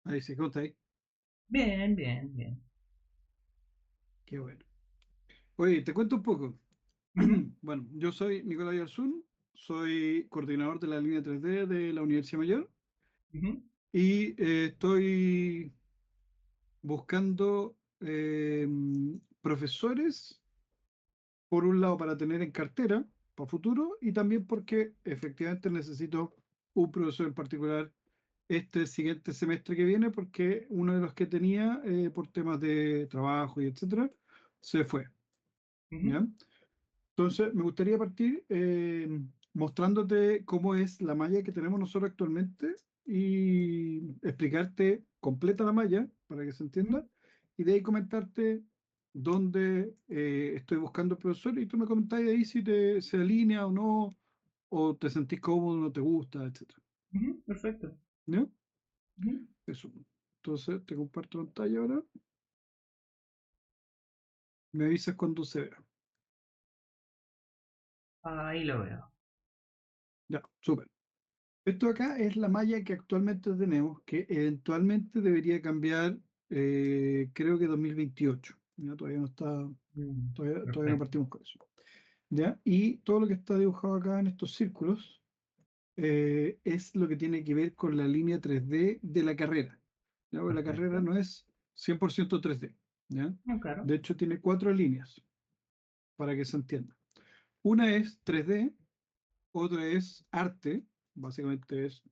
Ahí sí, ¿cómo está ahí? Bien, bien, bien. Qué bueno. Oye, te cuento un poco. Ujú, Bueno, yo soy Nicolás Yarzún, soy coordinador de la línea 3D de la Universidad Mayor ujú, y estoy buscando profesores, por un lado para tener en cartera para futuro y también porque efectivamente necesito un profesor en particular este siguiente semestre que viene porque uno de los que tenía por temas de trabajo y etcétera se fue. ujú. ¿Ya? Entonces, me gustaría partir mostrándote cómo es la malla que tenemos nosotros actualmente y explicarte completa la malla para que se entienda Ujú. y de ahí comentarte dónde estoy buscando profesor y tú me comentás de ahí si se alinea o no, o te sentís cómodo, no te gusta, etcétera. Perfecto. ¿Ya? Ujú. Eso. Entonces, te comparto pantalla ahora. Me avisas cuando se vea. Ahí lo veo. Ya, súper. Esto acá es la malla que actualmente tenemos, que eventualmente debería cambiar, creo que 2028. ¿Ya? Todavía no está, todavía no Perfecto. partimos con eso. ¿Ya? Y todo lo que está dibujado acá en estos círculos es lo que tiene que ver con la línea 3D de la carrera. ¿Ya? Porque la carrera Perfecto. no es 100% 3D. ¿Ya? Ah, claro. De hecho, tiene cuatro líneas para que se entienda. Una es 3D, otra es arte, básicamente es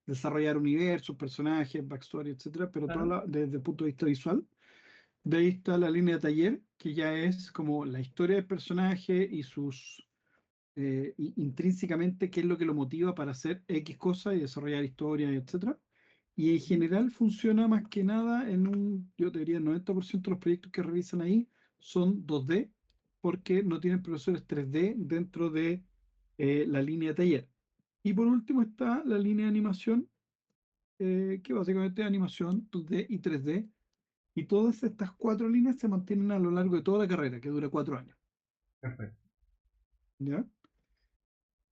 desarrollar universos, personajes, backstory, etcétera, pero Claro. desde el punto de vista visual. De ahí está la línea de taller, que ya es como la historia del personaje y sus intrínsecamente qué es lo que lo motiva para hacer X cosas y desarrollar historias, etcétera. Y en Ujú. general funciona más que nada yo te diría, el 90% de los proyectos que realizan ahí son 2D, porque no tienen profesores 3D dentro de la línea de taller. Y por último está la línea de animación, que básicamente es animación 2D y 3D, y todas estas cuatro líneas se mantienen a lo largo de toda la carrera, que dura 4 años. Perfecto. ¿Ya?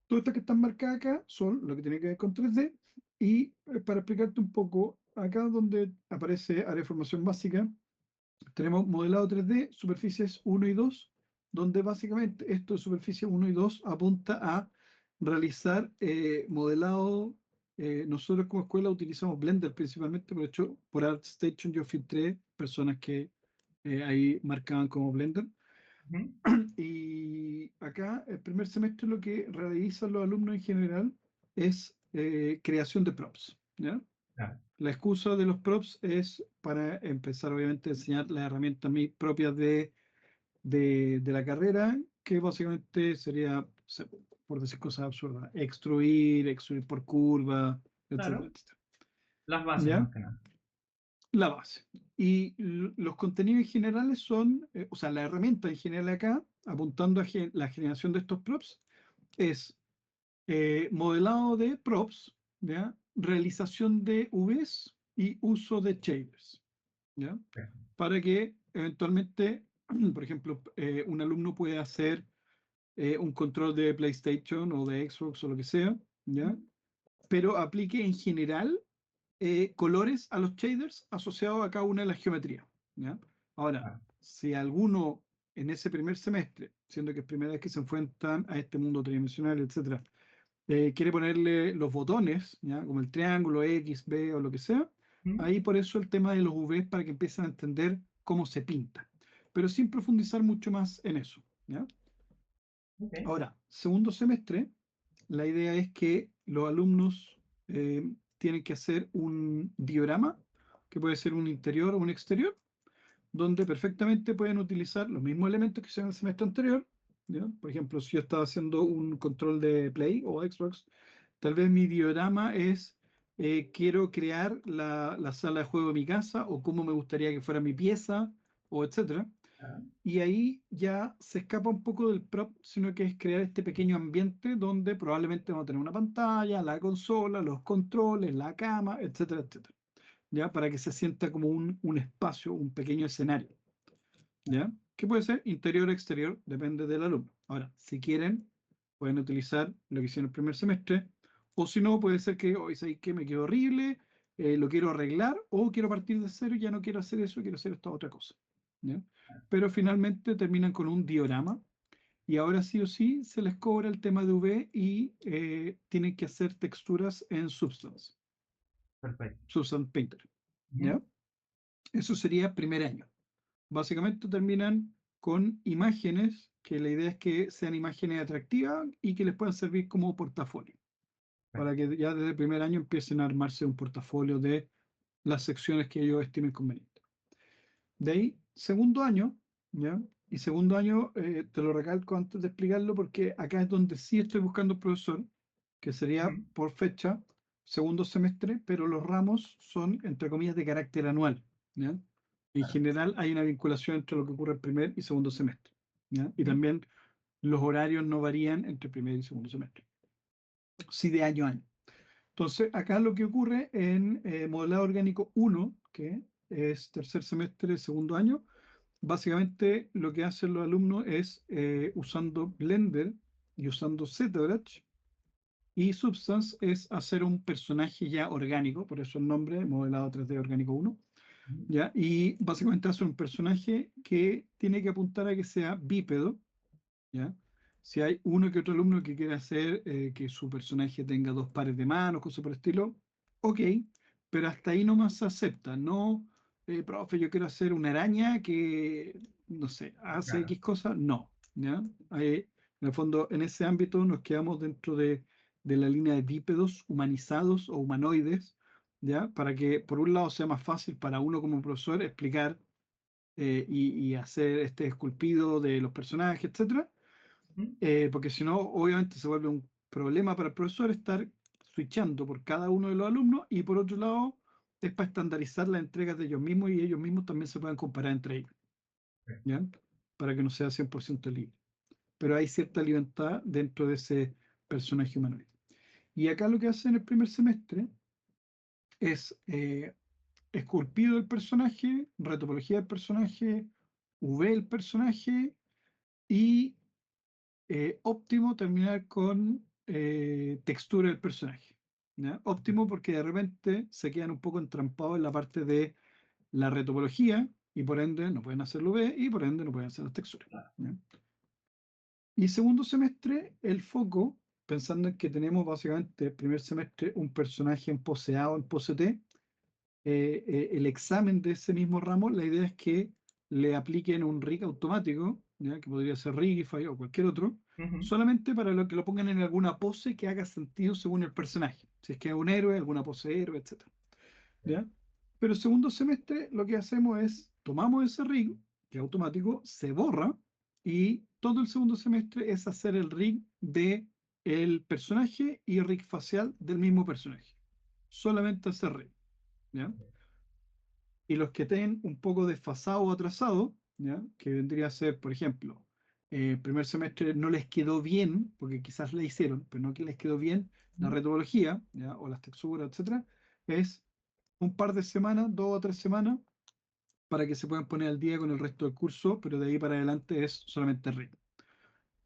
Todas estas que están marcadas acá son lo que tiene que ver con 3D, y para explicarte un poco, acá donde aparece área de formación básica, tenemos modelado 3D, superficies 1 y 2, donde básicamente esto de superficie 1 y 2 apunta a realizar modelado. Nosotros como escuela utilizamos Blender principalmente, por hecho, por ArtStation yo filtré personas que ahí marcaban como Blender. Ujú. Y acá, el primer semestre, lo que realizan los alumnos en general es creación de props. ¿Ya? Claro. La excusa de los props es para empezar, obviamente, a enseñar las herramientas propias de la carrera, que básicamente sería, por decir cosas absurdas, extruir por curva, etcétera, Claro. etcétera. Las bases ¿Ya? más que nada. La base. Y los contenidos en generales son, o sea, la herramienta en general acá, apuntando a la generación de estos props, es modelado de props, ¿ya? Realización de UVs y uso de shaders, ¿ya? Perfecto. Para que eventualmente, por ejemplo, un alumno puede hacer un control de PlayStation o de Xbox o lo que sea, ¿ya? Ujú. Pero aplique en general colores a los shaders asociados a cada una de las geometrías, ¿ya? Ahora, Claro. si alguno en ese primer semestre, siendo que es primera vez que se enfrentan a este mundo tridimensional, etcétera, quiere ponerle los botones, ¿ya? Como el triángulo, X, B o lo que sea, Ujú. ahí por eso el tema de los UV para que empiecen a entender cómo se pinta, pero sin profundizar mucho más en eso, ¿ya? Ok. Ahora, segundo semestre, la idea es que los alumnos tienen que hacer un diorama, que puede ser un interior o un exterior, donde perfectamente pueden utilizar los mismos elementos que hicieron el semestre anterior, ¿ya? Por ejemplo, si yo estaba haciendo un control de Play o Xbox, tal vez mi diorama es, quiero crear la sala de juego de mi casa o cómo me gustaría que fuera mi pieza, o etcétera. Claro. Y ahí ya se escapa un poco del prop, sino que es crear este pequeño ambiente donde probablemente vamos a tener una pantalla, la consola, los controles, la cama, etcétera, etcétera. ¿Ya? Para que se sienta como un espacio, un pequeño escenario. ¿Ya? Que puede ser interior o exterior, depende del alumno. Ahora, si quieren, pueden utilizar lo que hicieron el primer semestre, o si no, puede ser que hoy sabéis que me quedó horrible, lo quiero arreglar o quiero partir de cero y ya no quiero hacer eso, quiero hacer esta otra cosa. ¿Ya? Pero finalmente terminan con un diorama y ahora sí o sí se les cobra el tema de UV y tienen que hacer texturas en Substance, Perfecto. Substance Painter. Ujú. ¿Ya? Eso sería primer año. Básicamente terminan con imágenes, que la idea es que sean imágenes atractivas y que les puedan servir como portafolio, para que ya desde el primer año empiecen a armarse un portafolio de las secciones que ellos estimen convenientes. De ahí, segundo año, ¿ya? Y segundo año, te lo recalco antes de explicarlo, porque acá es donde sí estoy buscando un profesor, que sería Ujú. por fecha, segundo semestre, pero los ramos son, entre comillas, de carácter anual, ¿ya? En Claro. general hay una vinculación entre lo que ocurre el primer y segundo semestre, ¿ya? Y Ujú. también los horarios no varían entre primer y segundo semestre, sí de año a año. Entonces, acá lo que ocurre en modelado orgánico 1, que es tercer semestre, segundo año, básicamente lo que hacen los alumnos es usando Blender y usando ZBrush y Substance es hacer un personaje ya orgánico, por eso el nombre, modelado 3D orgánico 1, Ujú. ¿ya? Y básicamente hace un personaje que tiene que apuntar a que sea bípedo, ¿ya? Si hay uno que otro alumno que quiere hacer que su personaje tenga dos pares de manos, cosas por el estilo, ok, pero hasta ahí nomás se acepta. No, profe, yo quiero hacer una araña que, no sé, hace Claro. X cosas. No, ¿ya? Ahí, en el fondo, en ese ámbito nos quedamos dentro de la línea de bípedos humanizados o humanoides, ¿ya? Para que, por un lado, sea más fácil para uno como profesor explicar y hacer este esculpido de los personajes, etcétera, Ujú. porque si no, obviamente se vuelve un problema para el profesor estar switchando por cada uno de los alumnos y por otro lado es para estandarizar las entregas de ellos mismos y ellos mismos también se puedan comparar entre ellos, Perfecto. ¿ya? Para que no sea 100% libre. Pero hay cierta libertad dentro de ese personaje humanoide. Y acá lo que hacen en el primer semestre es esculpido el personaje, retopología del personaje, V el personaje y óptimo terminar con textura del personaje. ¿Ya? Óptimo porque de repente se quedan un poco entrampados en la parte de la retopología y por ende no pueden hacerlo B y por ende no pueden hacer las texturas. ¿Ya? Y segundo semestre, el foco, pensando en que tenemos básicamente primer semestre un personaje en pose A o en pose T, el examen de ese mismo ramo, la idea es que le apliquen un rig automático, ¿ya? Que podría ser Rigify o cualquier otro, Ujú. solamente para lo que lo pongan en alguna pose que haga sentido según el personaje. Si es que es un héroe, alguna pose de héroe, etc. ¿Ya? Pero segundo semestre lo que hacemos es, tomamos ese rig, que es automático, se borra, y todo el segundo semestre es hacer el rig de el personaje y el rig facial del mismo personaje. Solamente hacer rig. ¿Ya? Y los que estén un poco desfasados o atrasados, ¿ya? Que vendría a ser, por ejemplo, primer semestre no les quedó bien, porque quizás la hicieron, pero no que les quedó bien la Ujú. retopología, ¿ya? O las texturas, etcétera, es un par de semanas, 2 o 3 semanas, para que se puedan poner al día con el resto del curso, pero de ahí para adelante es solamente rig,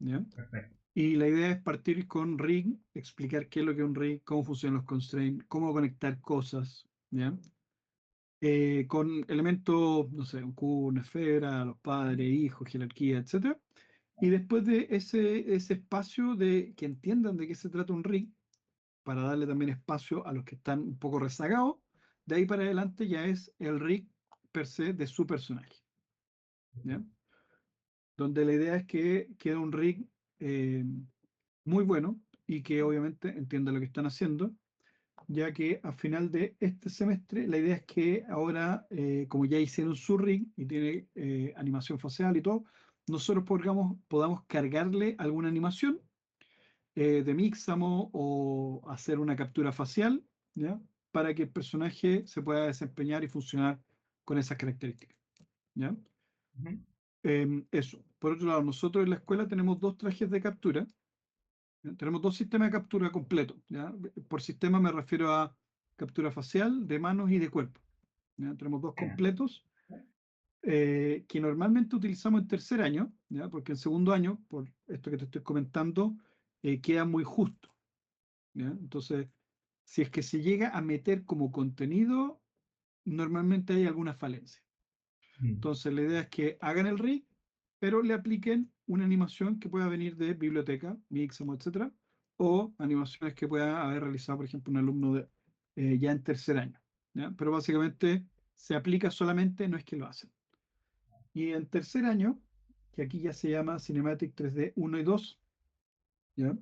¿ya? Perfecto. Y la idea es partir con rig, explicar qué es lo que es un rig, cómo funcionan los constraints, cómo conectar cosas, ¿ya? Con elementos, no sé, un cubo, una esfera, los padres, hijos, jerarquía, etcétera. Y después de ese espacio de que entiendan de qué se trata un rig, para darle también espacio a los que están un poco rezagados, de ahí para adelante ya es el rig per se de su personaje, ¿ya? Donde la idea es que quede un rig eh, muy bueno y que obviamente entienda lo que están haciendo, ya que al final de este semestre la idea es que ahora, como ya hicieron su rig y tiene animación facial y todo, nosotros podamos cargarle alguna animación de Mixamo o hacer una captura facial, ¿ya? Para que el personaje se pueda desempeñar y funcionar con esas características, ¿ya? Ujú. Eso. Por otro lado, nosotros en la escuela tenemos dos trajes de captura. ¿Ya? Tenemos dos sistemas de captura completos, ¿ya? Por sistema me refiero a captura facial, de manos y de cuerpo, ¿ya? Tenemos dos Genial. completos que normalmente utilizamos en tercer año, ¿ya? Porque en segundo año, por esto que te estoy comentando, queda muy justo, ¿ya? Entonces, Si es que se llega a meter como contenido, normalmente hay alguna falencia. Entonces la idea es que hagan el rig, pero le apliquen una animación que pueda venir de biblioteca, Mixamo, etcétera, o animaciones que pueda haber realizado, por ejemplo, un alumno ya en tercer año. ¿Ya? Pero básicamente se aplica solamente, no es que lo hacen. Y en tercer año, que aquí ya se llama Cinematic 3D 1 y 2, ¿ya?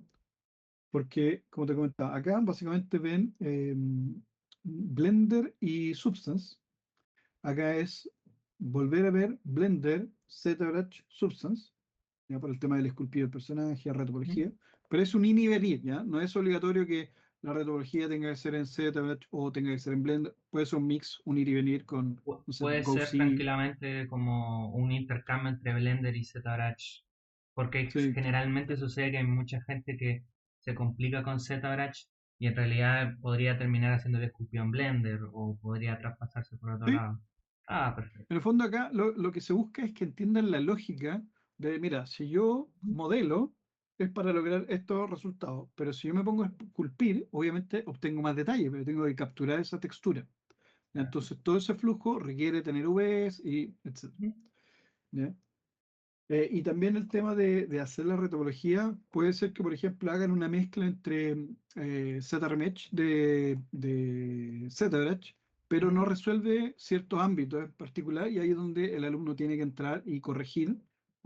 Porque, como te comentaba, acá básicamente ven Blender y Substance. Acá es volver a ver Blender, ZBrush, Substance, ya por el tema del esculpido del personaje, retopología, pero es un ir y venir, ¿ya? No es obligatorio que la retopología tenga que ser en ZBrush o tenga que ser en Blender, puede ser un mix, un ir y venir con, no sé, Puede ser GoC, tranquilamente como un intercambio entre Blender y ZBrush, porque sí, generalmente sucede que hay mucha gente que se complica con ZBrush y en realidad podría terminar haciendo el esculpido en Blender o podría traspasarse por otro sí. lado. Ah, perfecto. En el fondo acá lo que se busca es que entiendan la lógica de, mira, si yo modelo es para lograr estos resultados, pero si yo me pongo a esculpir, obviamente obtengo más detalle, pero tengo que capturar esa textura. Entonces todo ese flujo requiere tener UVs y etcétera. ¿Ya? Y también el tema de hacer la retopología, puede ser que, por ejemplo, hagan una mezcla entre ZRemesh de ZBrush, pero no resuelve ciertos ámbitos en particular, y ahí es donde el alumno tiene que entrar y corregir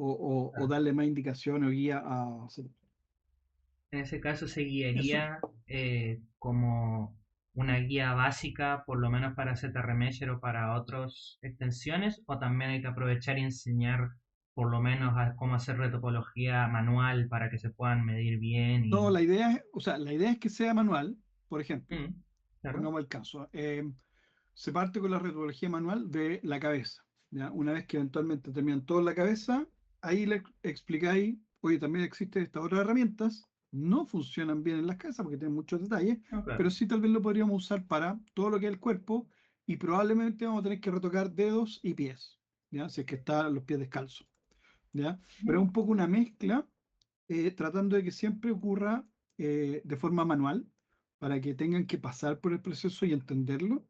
o darle más indicaciones o guía a hacer. En ese caso se Eso. guiaría como una guía básica, por lo menos para ZRemesher o para otras extensiones, o también hay que aprovechar y enseñar por lo menos a cómo hacer retopología manual para que se puedan medir bien No, y... la idea es, o sea, la idea es que sea manual, por ejemplo, Mm, claro, pongamos el caso. Se parte con la retopología manual de la cabeza. ¿Ya? Una vez que eventualmente terminan todo en la cabeza, ahí le explicáis, oye, también existen estas otras herramientas, no funcionan bien en las cabezas porque tienen muchos detalles, no, pero claro. sí tal vez lo podríamos usar para todo lo que es el cuerpo y probablemente vamos a tener que retocar dedos y pies, ¿ya? Si es que están los pies descalzos, ¿ya? Pero es un poco una mezcla, tratando de que siempre ocurra de forma manual, para que tengan que pasar por el proceso y entenderlo.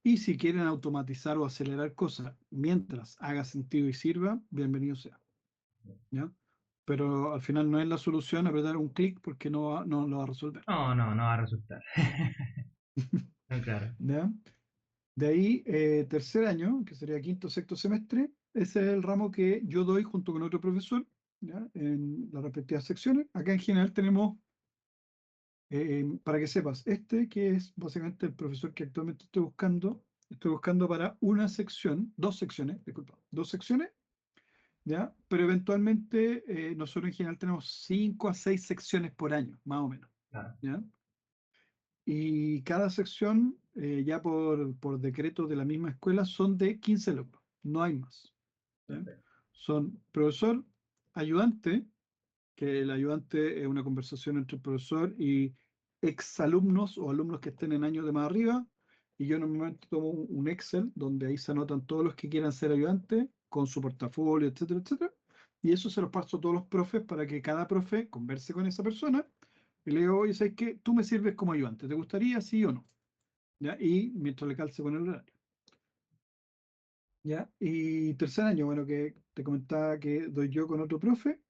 Y si quieren automatizar o acelerar cosas mientras haga sentido y sirva, bienvenido sea, ¿ya? Pero al final no es la solución apretar un clic porque no lo va a resolver, No, no, no va a resultar. No, claro. ¿ya? De ahí, tercer año, que sería quinto, sexto semestre, ese es el ramo que yo doy junto con otro profesor, ¿ya? En las respectivas secciones. Acá en general tenemos, para que sepas, este que es básicamente el profesor que actualmente estoy buscando para una sección, dos secciones, disculpa, dos secciones, ¿ya? Pero eventualmente nosotros en general tenemos 5 a 6 secciones por año, más o menos, Claro. ¿ya? Y cada sección, ya por decreto de la misma escuela, son de 15 alumnos, no hay más, ¿ya? Perfecto. Son profesor, ayudante, que el ayudante es una conversación entre el profesor y exalumnos o alumnos que estén en años de más arriba, y yo normalmente tomo un Excel donde ahí se anotan todos los que quieran ser ayudantes con su portafolio, etcétera, etcétera, y eso se lo paso a todos los profes para que cada profe converse con esa persona y le digo, oye, ¿sabes qué? Tú me sirves como ayudante, ¿te gustaría, sí o no? ¿Ya? Y mientras le calce con el horario. ¿Ya? Y tercer año, bueno, que te comentaba que doy yo con otro profe.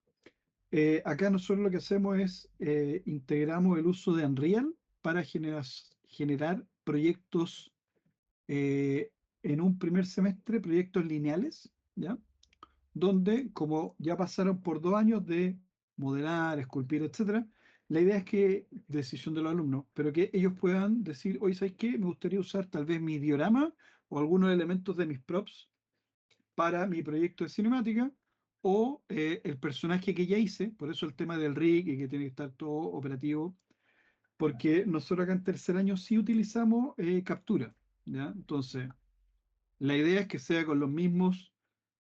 Acá nosotros lo que hacemos es integramos el uso de Unreal para generar proyectos, en un primer semestre, proyectos lineales, ¿ya? Donde, como ya pasaron por 2 años de modelar, esculpir, etcétera, la idea es que, decisión de los alumnos, pero que ellos puedan decir, oye, ¿sabes qué? Me gustaría usar tal vez mi diorama o algunos elementos de mis props para mi proyecto de cinemática, o el personaje que ya hice, por eso el tema del rig y que tiene que estar todo operativo, porque nosotros acá en tercer año sí utilizamos captura, ¿ya? Entonces, la idea es que sea con los mismos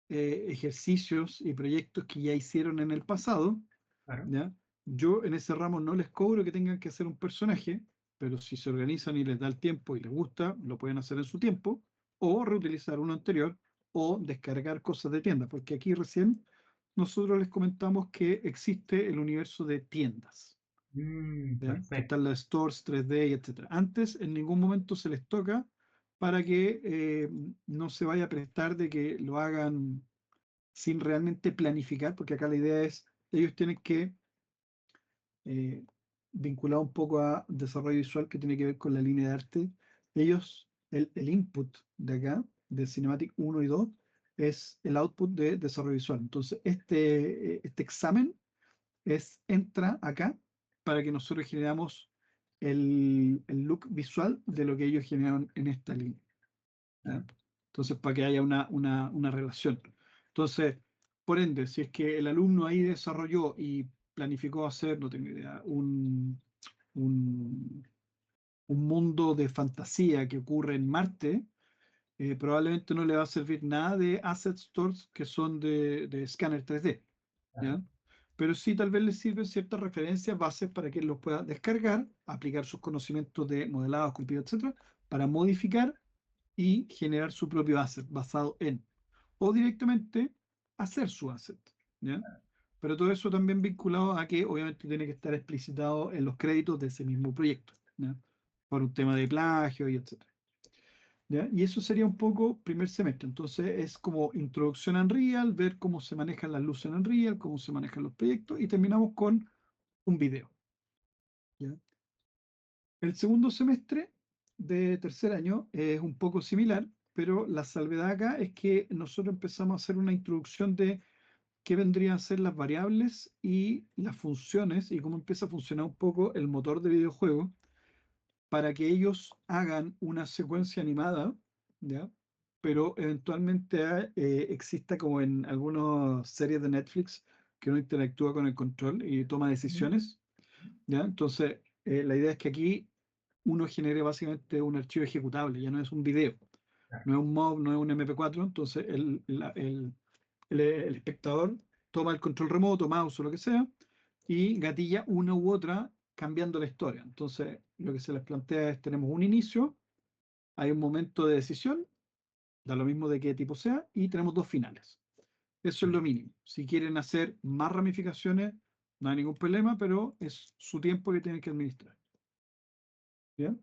ejercicios y proyectos que ya hicieron en el pasado, Claro. ¿ya? Yo en ese ramo no les cobro que tengan que hacer un personaje, pero si se organizan y les da el tiempo y les gusta, lo pueden hacer en su tiempo, o reutilizar uno anterior, o descargar cosas de tiendas, porque aquí recién nosotros les comentamos que existe el universo de tiendas. ¿ya? Que Perfecto. están las stores 3D y etcétera. Antes, en ningún momento se les toca para que no se vaya a prestar de que lo hagan sin realmente planificar, porque acá la idea es, ellos tienen que, eh, vinculado un poco a desarrollo visual que tiene que ver con la línea de arte, ellos, el input de acá, de Cinematic 1 y 2 es el output de desarrollo visual. Entonces, este examen entra acá para que nosotros generamos el look visual de lo que ellos generan en esta línea. ¿Ya? Entonces, para que haya una relación. Entonces, por ende, si es que el alumno ahí desarrolló y planificó hacer, no tengo idea, un, un mundo de fantasía que ocurre en Marte, probablemente no le va a servir nada de asset stores que son de escáner 3D, Claro. ¿ya? Pero sí tal vez le sirven ciertas referencias, bases para que él los pueda descargar, aplicar sus conocimientos de modelado, esculpido, etcétera, para modificar y generar su propio asset basado en, o directamente hacer su asset, ¿ya? Pero todo eso también vinculado a que obviamente tiene que estar explicitado en los créditos de ese mismo proyecto, ¿ya? Por un tema de plagio y etcétera. ¿Ya? Y eso sería un poco primer semestre. Entonces es como introducción a Unreal, ver cómo se manejan las luces en Unreal, cómo se manejan los proyectos y terminamos con un video. ¿Ya? El segundo semestre de tercer año es un poco similar, pero la salvedad acá es que nosotros empezamos a hacer una introducción de qué vendrían a ser las variables y las funciones y cómo empieza a funcionar un poco el motor de videojuego para que ellos hagan una secuencia animada, ¿ya? Pero eventualmente exista como en algunas series de Netflix que uno interactúa con el control y toma Ujú. decisiones, ¿ya? Entonces, la idea es que aquí uno genere básicamente un archivo ejecutable, ya no es un video, Claro. no es un MOV, no es un MP4, entonces el espectador toma el control remoto, mouse o lo que sea, y gatilla una u otra cambiando la historia. Entonces, lo que se les plantea es, tenemos un inicio, hay un momento de decisión, da lo mismo de qué tipo sea, y tenemos dos finales. Eso es lo mínimo. Si quieren hacer más ramificaciones, no hay ningún problema, pero es su tiempo que tienen que administrar. ¿Bien?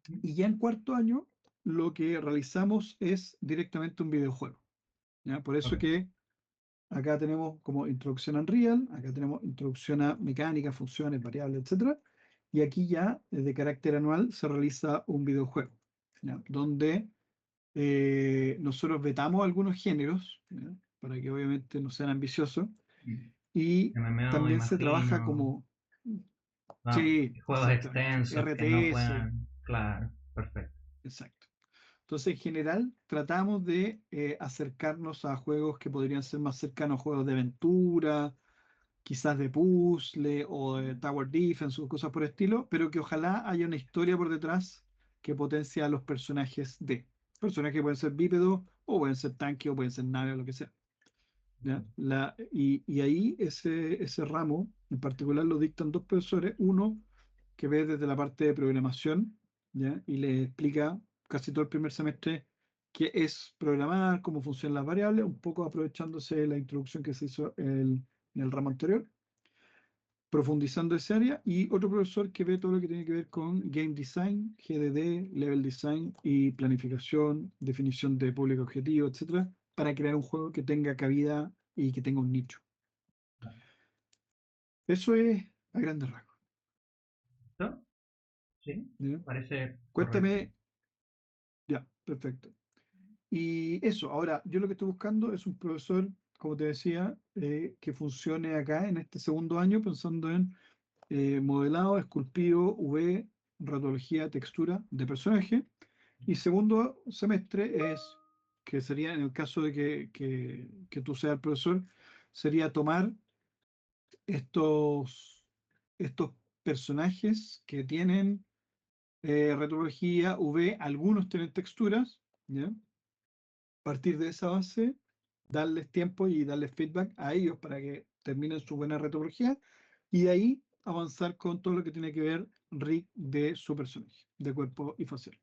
Ujú. Y ya en cuarto año, lo que realizamos es directamente un videojuego. ¿Ya? Por eso Ok. que acá tenemos como introducción a Unreal, acá tenemos introducción a mecánica, funciones, variables, etcétera. Y aquí ya, de carácter anual, se realiza un videojuego, ¿ya? Donde nosotros vetamos algunos géneros, ¿ya? Para que obviamente no sean ambiciosos. Mm. Y MMO, también se trabaja imagino. como, No, sí, juegos exactamente, extensos que no RTS, puedan. Claro, perfecto. exacto. Entonces, en general, tratamos de acercarnos a juegos que podrían ser más cercanos a juegos de aventura, quizás de puzzle o de tower defense o cosas por el estilo, pero que ojalá haya una historia por detrás que potencie a los personajes de. Personajes que pueden ser bípedos o pueden ser tanques o pueden ser naves o lo que sea. ¿Ya? Y ahí ese ramo en particular lo dictan dos profesores, uno que ve desde la parte de programación, ¿ya? Y le explica casi todo el primer semestre qué es programar, cómo funcionan las variables, un poco aprovechándose de la introducción que se hizo en el ramo anterior, profundizando esa área, y otro profesor que ve todo lo que tiene que ver con game design, GDD, level design y planificación, definición de público objetivo, etcétera, para crear un juego que tenga cabida y que tenga un nicho. Eso es a grandes rasgos. ¿Listo? Sí, ¿Ya? parece correcto. Cuéntame, ya, perfecto. Y eso, ahora, yo lo que estoy buscando es un profesor, como te decía, que funcione acá en este segundo año, pensando en modelado, esculpido, V, radiología, textura de personaje. Y segundo semestre es, que sería en el caso de que tú seas el profesor, sería tomar estos personajes que tienen retología, V, algunos tienen texturas, ¿ya? Partir de esa base, darles tiempo y darles feedback a ellos para que terminen su buena retología y de ahí avanzar con todo lo que tiene que ver Rick de su personaje, de cuerpo y facial.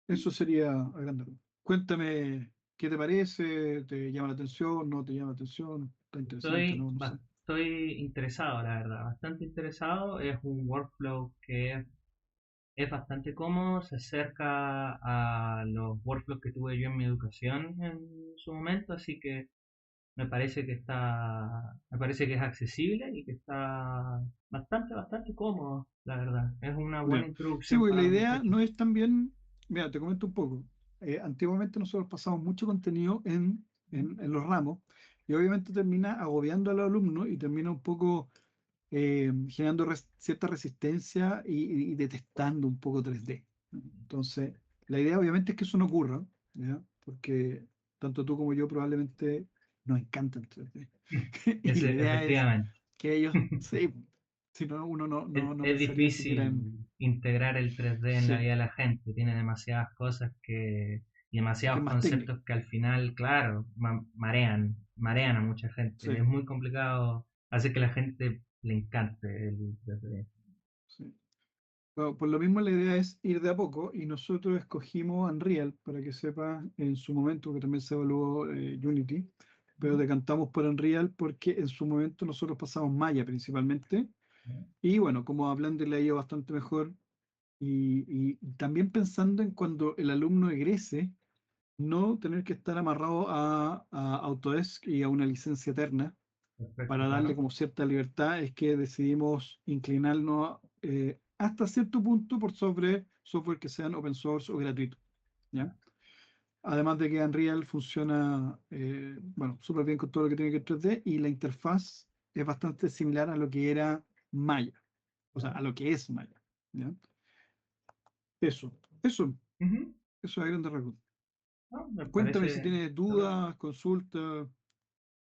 Eso sería a grandes rasgos. Cuéntame, ¿qué te parece? ¿Te llama la atención? ¿No te llama la atención? ¿Está interesante? Estoy No, no sé. estoy interesado, la verdad, bastante interesado. Es un workflow que es bastante cómodo, se acerca a los workflows que tuve yo en mi educación en su momento, así que me parece que es accesible y que está bastante cómodo, la verdad. Es una buena Ya. Sí, introducción porque la para los idea muchachos. no es también, mira, te comento un poco. Antiguamente nosotros pasamos mucho contenido en los ramos y obviamente termina agobiando a los alumnos y termina un poco generando cierta resistencia y detestando un poco 3D. ¿No? Entonces, la idea obviamente es que eso no ocurra, ¿ya? Porque tanto tú como yo probablemente nos encanta el 3D. Y la idea es Efectivamente. que ellos, sí, si no, uno no Es pensaría siquiera difícil integrar el 3D en la sí, vida de la gente. Tiene demasiadas cosas y que es demasiados más técnico, conceptos que al final, claro, marean a mucha gente. Es sí, muy complicado hacer que la gente le encante el 3D. sí. Bueno, por lo mismo la idea es ir de a poco y nosotros escogimos Unreal, para que sepas, en su momento, que también se evaluó Unity, pero decantamos por Unreal porque en su momento nosotros pasamos Maya principalmente y bueno, como a Blender le ha ido bastante mejor y también pensando en cuando el alumno egrese, no tener que estar amarrado a Autodesk y a una licencia eterna Perfecto, para darle claro. como cierta libertad, es que decidimos inclinarnos hasta cierto punto por sobre software que sean open source o gratuitos, ¿ya? Además de que Unreal funciona, bueno, súper bien con todo lo que tiene que ver 3D y la interfaz es bastante similar a lo que era Maya, o sea, a lo que es Maya, ¿ya? Eso, eso, Ujú. eso es a grandes rasgos. No, me Cuéntame si parece. tienes dudas, consultas.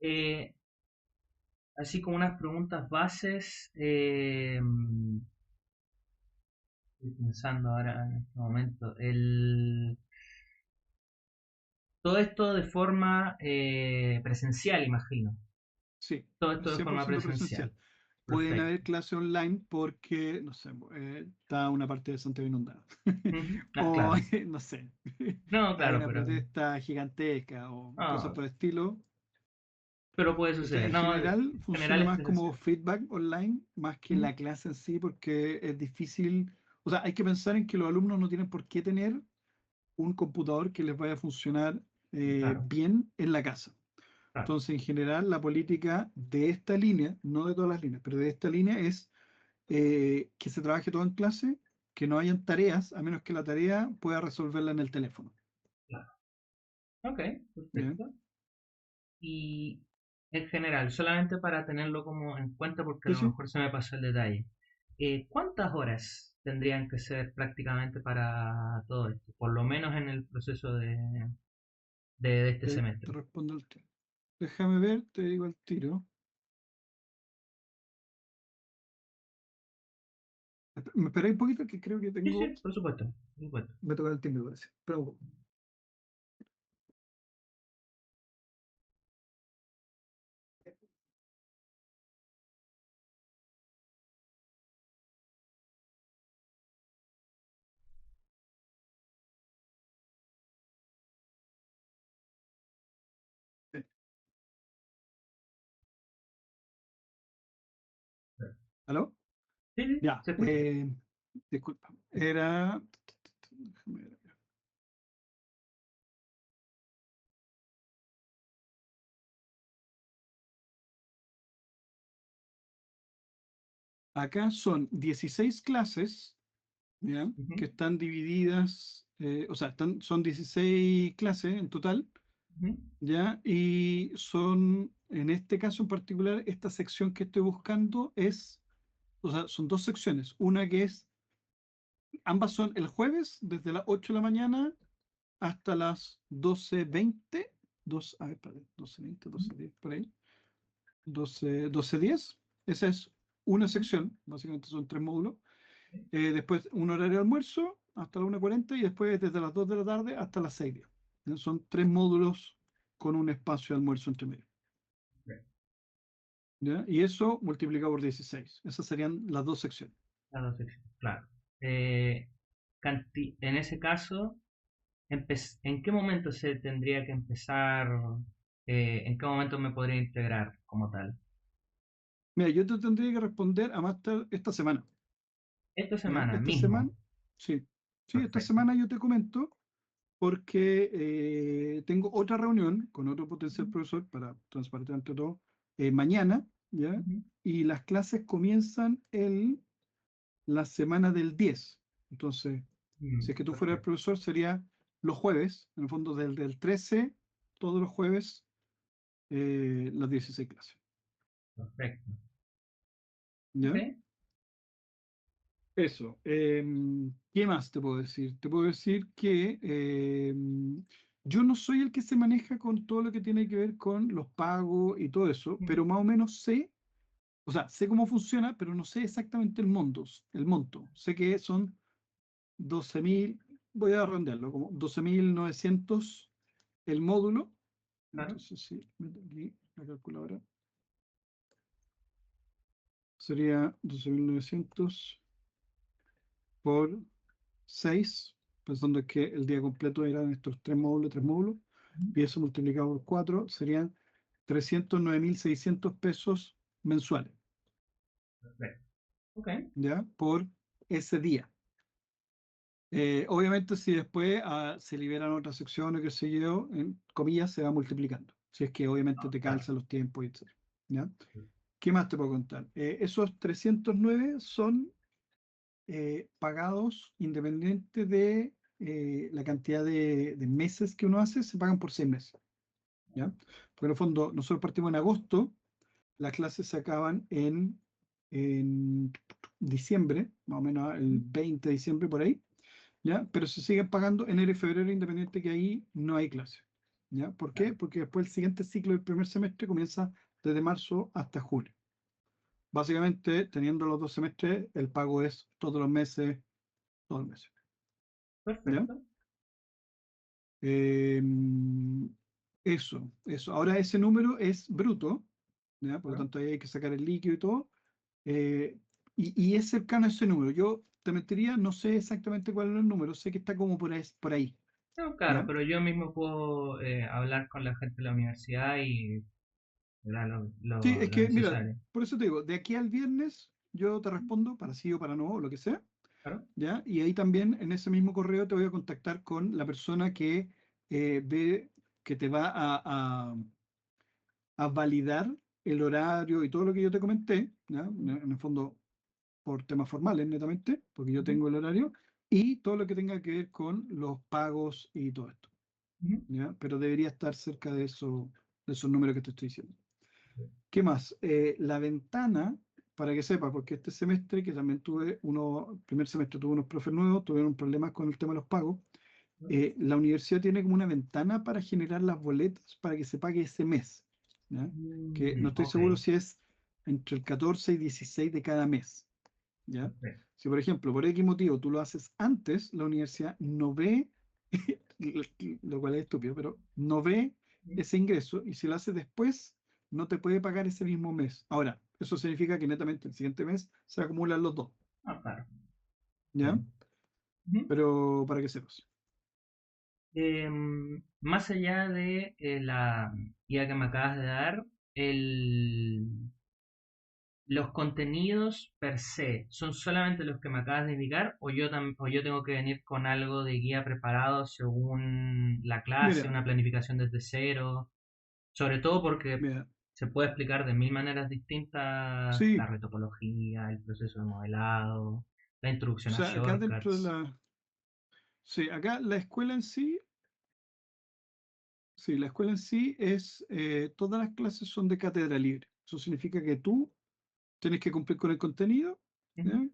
Eh, Así como unas preguntas bases, estoy pensando ahora en este momento. Todo esto de forma presencial, imagino. Sí, Todo esto de forma 100% presencial. presencial. Pueden haber Perfecto. clases online porque, no sé, está una parte de Santiago inundada. Ujú. Ah, O, claro. no sé, No, hay claro, una protesta gigantesca o cosas no, por el estilo. pero puede ¿Cachai? suceder. En No, en general general funciona es más como presencial. feedback online, más que Ujú. la clase en sí, porque es difícil. O sea, hay que pensar en que los alumnos no tienen por qué tener un computador que les vaya a funcionar Claro, bien en la casa. claro. Entonces, en general, la política de esta línea, no de todas las líneas, pero de esta línea es que se trabaje todo en clase, que no hayan tareas, a menos que la tarea pueda resolverla en el teléfono. Claro. Ok, ¿Ya? perfecto. Y en general, solamente para tenerlo como en cuenta, porque a Sí, lo sí. mejor se me pasó el detalle. ¿Cuántas horas tendrían que ser prácticamente para todo esto? Por lo menos en el proceso de este Te semestre. respondo el tiro. Déjame ver, te digo el tiro. Me esperé un poquito que creo que Sí, sí, tengo. por supuesto, por supuesto. Me toca el timbre, parece. Pero sí. ¿Aló? Sí, sí, Ya. se escucha. Disculpa. Era. Déjame ver. Acá son 16 clases, ¿ya? Ujú, Que están divididas, o sea, son 16 clases en total. ujú, ¿Ya? Y son, en este caso en particular, esta sección que estoy buscando es, o sea, son dos secciones. Una que es, ambas son el jueves, desde las 8 de la mañana hasta las 12:20. A ver, espérate, 12:20, ujú, 12:10, por ahí. 12:10. Esa es una sección, básicamente son tres módulos. Después un horario de almuerzo hasta la 1:40 y después desde las 2 de la tarde hasta las 6:10. Son tres módulos con un espacio de almuerzo entre medio. ok, ¿Ya? Y eso multiplicado por 16. Esas serían las dos secciones. las dos secciones, claro. Eh, en ese caso, ¿en qué momento se tendría que empezar? ¿En qué momento me podría integrar como tal? Mira, yo te tendría que responder a más tarde esta semana. Esta ¿Ya? semana Esta mismo. semana, sí. Sí, esta Perfecto. semana yo te comento porque tengo otra reunión con otro potencial profesor para transparentar ante todo mañana, ¿ya? Ujú. Y las clases comienzan la semana del 10. Entonces, si es que tú fueras el Perfecto. profesor, sería los jueves, en el fondo del 13, todos los jueves, las 16 clases. Perfecto. Ok. ¿Ya? Eso. ¿Qué más te puedo decir? Te puedo decir que yo no soy el que se maneja con todo lo que tiene que ver con los pagos y todo eso, Ujú. pero más o menos sé, o sea, sé cómo funciona, pero no sé exactamente el monto. Sé que son 12.000, voy a redondearlo, como 12.900 el módulo. Claro. Entonces, si meto aquí la calculadora, sería 12.900 por 6, pensando que el día completo eran estos tres módulos, Ujú. y eso multiplicado por 4 serían 309.600 pesos mensuales, Perfecto. Ok. ¿ya? Por ese día. Obviamente, si después se liberan otras secciones, qué sé yo, en comillas, se va multiplicando. Si es que obviamente No, te claro. calzan los tiempos, etc. ¿Ya? ¿Qué más te puedo contar? Esos 309 son pagados independiente de la cantidad de meses que uno hace, se pagan por 6 meses. ¿Ya? Porque en el fondo, nosotros partimos en agosto, las clases se acaban en diciembre, más o menos el 20 de diciembre por ahí, ¿ya? Pero se siguen pagando enero y febrero independiente que ahí no hay clase. ¿Ya? ¿Por qué? Claro. Porque después el siguiente ciclo del primer semestre comienza desde marzo hasta julio. Básicamente, teniendo los 2 semestres, el pago es todos los meses. ¿Ya? Perfecto. Eh, eso. Ahora ese número es bruto, ¿ya? Por lo Claro. tanto ahí hay que sacar el líquido y todo. Y es cercano a ese número. Yo te mentiría, no sé exactamente cuál es el número, sé que está como por ahí, No, claro, ¿ya? pero yo mismo puedo hablar con la gente de la universidad y dar Sí, es lo que, mira, necesario. por eso te digo, de aquí al viernes yo te respondo para sí o para no, o lo que sea, Claro. ¿ya? Y ahí también en ese mismo correo te voy a contactar con la persona que ve, que te va a validar el horario y todo lo que yo te comenté, ¿ya? En el fondo, por temas formales netamente, porque yo Ujú. tengo el horario, y todo lo que tenga que ver con los pagos y todo esto, Ujú. ¿ya? Pero debería estar cerca de eso, de esos números que te estoy diciendo. ¿Qué más? La ventana, para que sepa, porque este semestre, que también primer semestre tuve unos profes nuevos, tuvieron problemas con el tema de los pagos. La universidad tiene como una ventana para generar las boletas para que se pague ese mes, ¿ya? Que no estoy Ok, seguro si es entre el 14 y 16 de cada mes, ¿ya? perfecto. Si, por ejemplo, por X motivo tú lo haces antes, la universidad no ve, lo cual es estúpido, pero no ve Ujú. ese ingreso, y si lo haces después, no te puede pagar ese mismo mes. Ahora, eso significa que netamente el siguiente mes se acumulan los dos, Ah, claro. ¿ya? Bien. Ujú. Pero para que sepas. Más allá de la guía que me acabas de dar, el, los contenidos per se, ¿son solamente los que me acabas de indicar o yo tengo que venir con algo de guía preparado según la clase, Mira, una planificación desde cero? Sobre todo porque mira, se puede explicar de mil maneras distintas la sí, retopología, el proceso de modelado, la o introducción a sea, acá dentro de shortcuts. sí, acá la escuela en sí, sí, la escuela en sí es, todas las clases son de cátedra libre. Eso significa que tú tienes que cumplir con el contenido, Ujú. ¿ya?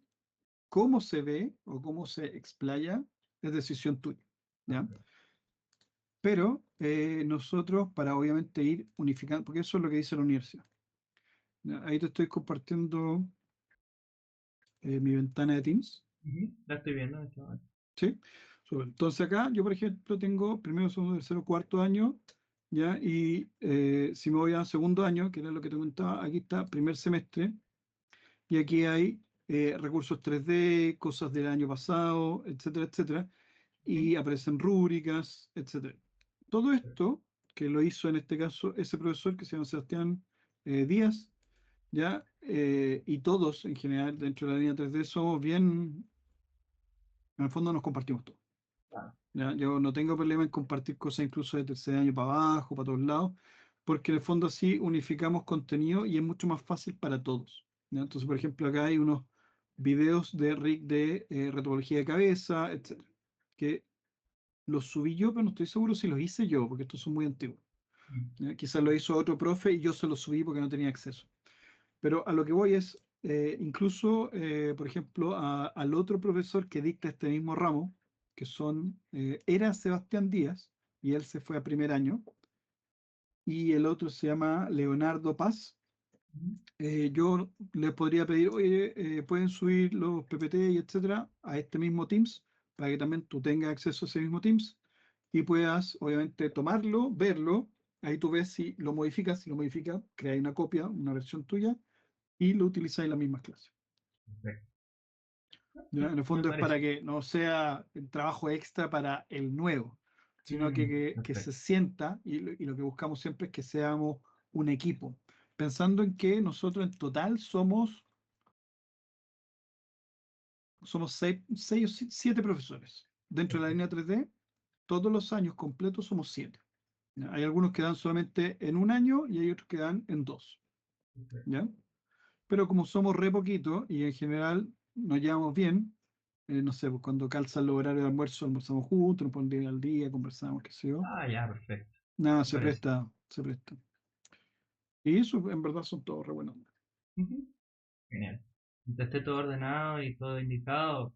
Cómo se ve o cómo se explaya es decisión tuya, ¿ya? Perfecto. Pero nosotros, para obviamente ir unificando, porque eso es lo que dice la universidad. ¿Ya? Ahí te estoy compartiendo mi ventana de Teams, Ujú. La estoy viendo en este momento. ¿sí? Entonces acá yo, por ejemplo, tengo primero, segundo, tercero, cuarto año, ¿ya? Y si me voy a segundo año, que era lo que te comentaba, aquí está primer semestre, y aquí hay recursos 3D, cosas del año pasado, etcétera, etcétera, Ujú. y aparecen rúbricas, etcétera. Todo esto, que lo hizo en este caso ese profesor que se llama Sebastián Díaz, ¿ya? Y todos, en general, dentro de la línea 3D, somos bien, en el fondo nos compartimos todo. Claro. ¿Ya? Yo no tengo problema en compartir cosas incluso de tercer año para abajo, para todos lados, porque en el fondo así unificamos contenido y es mucho más fácil para todos. ¿Ya? Entonces, por ejemplo, acá hay unos videos de Rick de retopología de cabeza, etcétera, que los subí yo, pero no estoy seguro si los hice yo, porque estos son muy antiguos. Mm. ¿Ya? Quizás lo hizo otro profe y yo se los subí porque no tenía acceso. Pero a lo que voy es, incluso, por ejemplo, al otro profesor que dicta este mismo ramo, que era Sebastián Díaz, y él se fue a primer año, y el otro se llama Leonardo Paz. Ujú. Yo les podría pedir, oye, pueden subir los PPT y etcétera a este mismo Teams, para que también tú tengas acceso a ese mismo Teams y puedas, obviamente, tomarlo, verlo. Ahí tú ves si lo modificas, creas una copia, una versión tuya y lo utilizáis en las mismas clases. Perfecto. ¿Ya? En el Me fondo es parece. para que no sea el trabajo extra para el nuevo, sino que se Perfecto. sienta, y lo que buscamos siempre es que seamos un equipo, pensando en que nosotros en total somos seis o siete profesores. Dentro de la línea 3D, todos los años completos somos siete. ¿Ya? Hay algunos que dan solamente en un año y hay otros que dan en dos. Perfecto. ¿Ya? Pero como somos re poquitos y en general nos llevamos bien, no sé, pues cuando calzan los horarios de almuerzo, almorzamos juntos, nos ponemos al día, conversamos, qué sé yo. Ah, ya, perfecto. Nada, Me parece. se presta. Y eso en verdad son todos re buenos. Ujú. Genial. Mientras esté todo ordenado y todo indicado,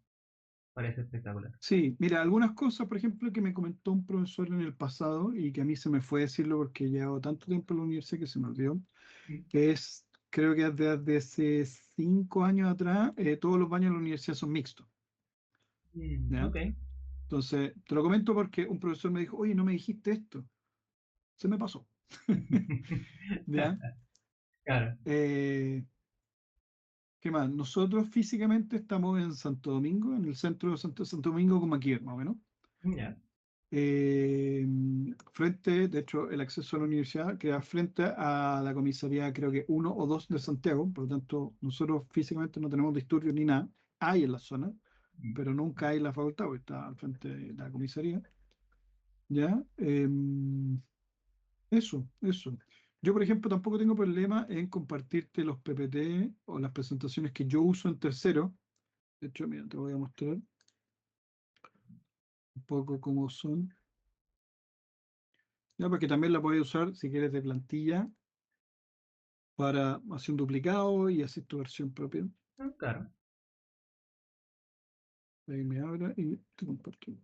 parece espectacular. Sí, mira, algunas cosas, por ejemplo, que me comentó un profesor en el pasado y que a mí se me fue decirlo porque llevo tanto tiempo en la universidad que se me olvidó, Mm. que es, creo que desde hace 5 años atrás, todos los baños en la universidad son mixtos. ¿Ya? Ok. Entonces, te lo comento porque un profesor me dijo, oye, no me dijiste esto. Se me pasó. ¿Ya? Claro. Eh, ¿Qué más? Nosotros físicamente estamos en Santo Domingo, en el centro de Santo Domingo, como aquí, más o menos. Ya. Eh, Frente, de hecho, el acceso a la universidad queda frente a la comisaría, creo que uno o dos de Santiago. Por lo tanto, nosotros físicamente no tenemos disturbios ni nada. Hay en la zona, Mm. pero nunca hay en la facultad, porque está al frente de la comisaría. ¿Ya? Eso. Yo, por ejemplo, tampoco tengo problema en compartirte los PPT o las presentaciones que yo uso en tercero. De hecho, mira, te voy a mostrar un poco cómo son. Ya, porque también la puedes usar si quieres de plantilla para hacer un duplicado y hacer tu versión propia. Claro. Ahí me abra y te comparto. A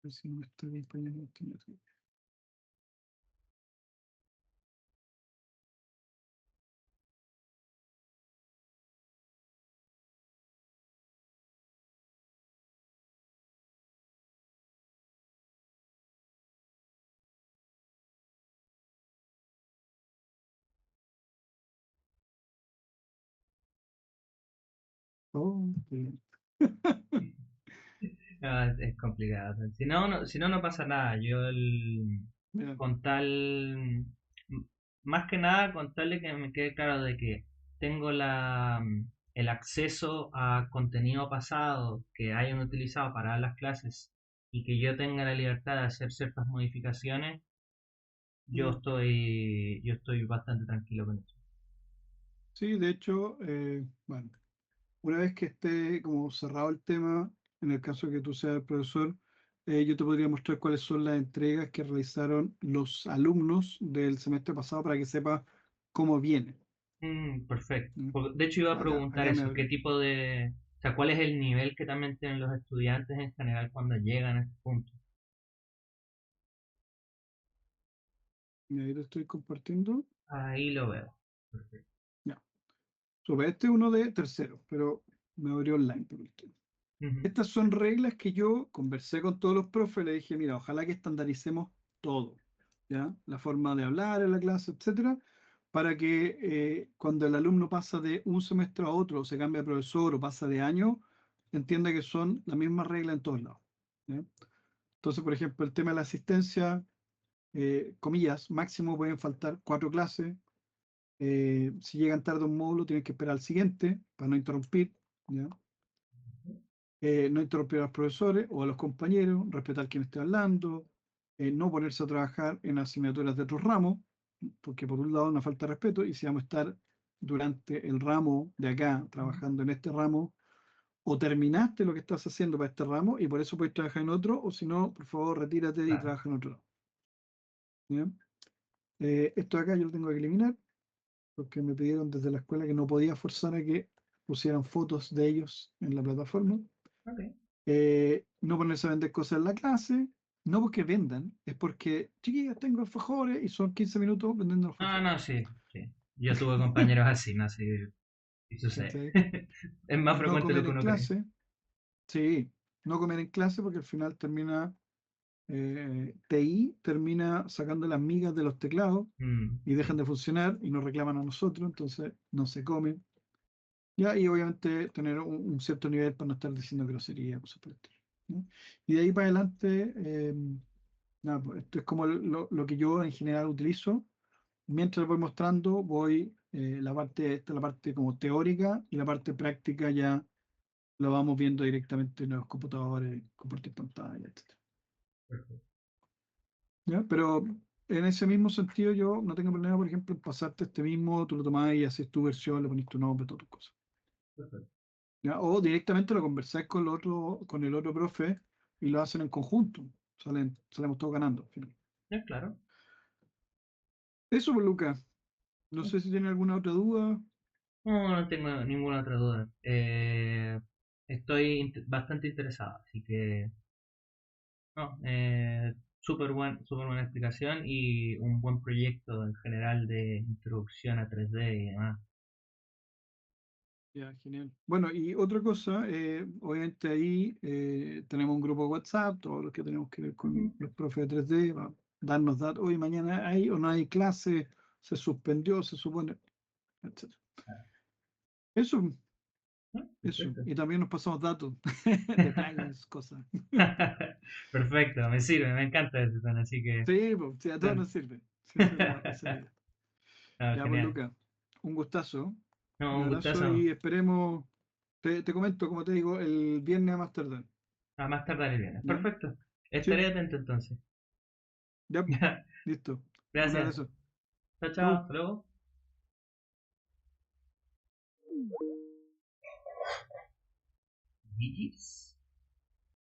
ver si no me está acompañando internet. Oh, qué bien. No, es complicado. Si no, si no, no pasa nada. Mira, Con tal, más que nada, con tal de que me quede claro de que tengo el acceso a contenido pasado que hayan utilizado para dar las clases y que yo tenga la libertad de hacer ciertas modificaciones, mm, yo estoy bastante tranquilo con eso. sí, de hecho, bueno, una vez que esté como cerrado el tema, en el caso que tú seas el profesor, yo te podría mostrar cuáles son las entregas que realizaron los alumnos del semestre pasado para que sepas cómo viene. Perfecto. ¿No? De hecho, iba a preguntar Acá me eso, abre. ¿qué tipo o sea, cuál es el nivel que también tienen los estudiantes en general cuando llegan a este punto? Y ahí lo estoy compartiendo. Ahí lo veo. Perfecto. Ya. Sobre este es uno de tercero, pero me abrió online por último. Ujú. Estas son reglas que yo conversé con todos los profes, le dije, mira, ojalá que estandaricemos todo, ¿ya? La forma de hablar en la clase, etcétera, para que cuando el alumno pasa de un semestre a otro, o se cambia de profesor o pasa de año, entienda que son la misma regla en todos lados. ¿Ya? Entonces, por ejemplo, el tema de la asistencia, comillas, máximo pueden faltar 4 clases. Si llegan tarde a un módulo, tienen que esperar al siguiente para no interrumpir. ¿Ya? No interrumpir a los profesores o a los compañeros, respetar quien esté hablando, no ponerse a trabajar en asignaturas de otros ramos, porque por un lado una falta de respeto, y si vamos a estar durante el ramo de acá, trabajando en este ramo, o terminaste lo que estás haciendo para este ramo y por eso puedes trabajar en otro, o si no, por favor, retírate y Claro. trabaja en otro lado. ¿Ya? Esto de acá yo lo tengo que eliminar, porque me pidieron desde la escuela que no podía forzar a que pusieran fotos de ellos en la plataforma. Ok. No ponerse a vender cosas en la clase, no porque vendan, es porque, chiquillas, tengo alfajores y son 15 minutos vendiendo No, alfajores. no, sí, sí. Yo tuve compañeros así, no sé si sucede. ¿Cachai? Es más No frecuente de lo comer que en uno cree. clase, sí, no comer en clase porque al final termina, TI termina sacando las migas de los teclados y dejan Sí, de funcionar y nos reclaman a nosotros, entonces no se come. Ya, y obviamente tener un cierto nivel para no estar diciendo groserías, cosas por el estilo. ¿No? Y de ahí para adelante, nada, pues, esto es como lo que yo en general utilizo. Mientras voy mostrando, voy, esta es la parte como teórica y la parte práctica ya lo vamos viendo directamente en los computadores, compartir pantalla, etc. perfecto. ¿Ya? Pero en ese mismo sentido yo no tengo problema, por ejemplo, en pasarte este mismo, tú lo tomás y haces tu versión, le pones tu nombre, todas tus cosas. Perfecto. ¿Ya? O directamente lo conversáis con el otro profe y lo hacen en conjunto. Salimos todos ganando al final. Ya, claro. Eso, pues, Lucas. No sé si tiene alguna otra duda. No, no tengo ninguna otra duda. Estoy bastante interesado, así que no, súper buena explicación y un buen proyecto en general de introducción a 3D y demás. Ya, genial. Bueno, y otra cosa, obviamente ahí tenemos un grupo de WhatsApp, todos los que tenemos que ver Ujú. con los profes de 3D, va a darnos datos, hoy mañana hay o no hay clase, se suspendió, se supone, etcétera. Eso, Ah, eso. perfecto. Y también nos pasamos datos, detalles, cosas. Perfecto, me sirve, me encanta eso, Juan, así que Sí, pues, sí, a todos dale. nos sirve. Sí, esa es la idea. No, Ya, pues, genial. Lucas, un gustazo, No, un un abrazo gustazo. y esperemos, te comento, como te digo, el viernes a más tardar. A más tardar el viernes. ¿Ya? Perfecto. Sí, Estaré atento entonces. ya, pues, listo. Un Gracias. abrazo. Chao, chao. Chau. Hasta luego. GG's.